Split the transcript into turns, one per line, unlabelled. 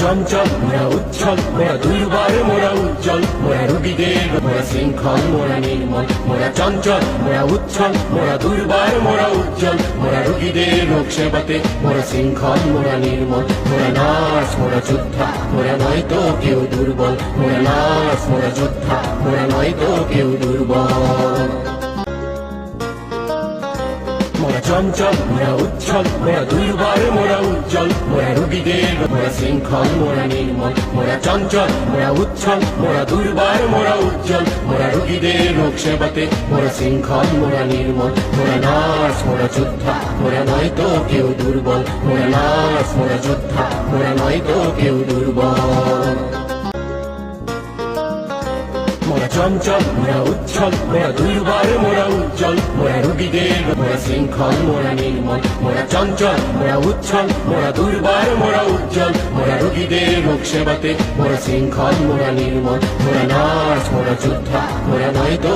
চঞ্চল মোরা উচ্ছল মোরা দুর্বার মোরা উজ্জ্বল মোরা রোগীদের মোরা শৃঙ্খল মোরা নির্মল মোরা চঞ্চল মোরা উচ্ছল মোরা দুর্বার মোরা উজ্জ্বল মোরা রোগীদের রোগ সেবাতে মোরা শৃঙ্খল মোরা নির্মল মোরা নার্স মোরা যোদ্ধা মোরা নয়তো কেউ দুর্বল মোরা নার্স মোরা যোদ্ধা মোরা নয়তো কেউ দুর্বল মোরা চঞ্চল মোরা উচ্ছল মোরা দুর্বার মোরা উজ্জ্বল মোরা রোগীদের মোরা শৃঙ্খল মোরা নির্মল মোরা চঞ্চল মোরা উচ্ছল মোরা দুর্বার মোরা উজ্জ্বল মোরা রোগীদের রোগ সেবাতে মোরা শৃঙ্খল মোরা নির্মল মোরা নার্স মোরা যোদ্ধা মোরা নয়তো কেউ দুর্বল মোরা নার্স মোরা যোদ্ধা মোরা নয়তো কেউ দুর্বল মোরা চঞ্চল মোরা উচ্ছল মোরা দুর্বার মোরা উজ্জ্বল মোরা রোগীদের মোরা শৃঙ্খল মোরা নির্মল মোরা চঞ্চল মোরা উচ্ছল মোরা দুর্বার মোরা উজ্জ্বল মোরা রোগীদের রোগ সেবাতে মোরা শৃঙ্খল মোরা নির্মল মোরা নার্স মোরা যোদ্ধা মোরা নয়তো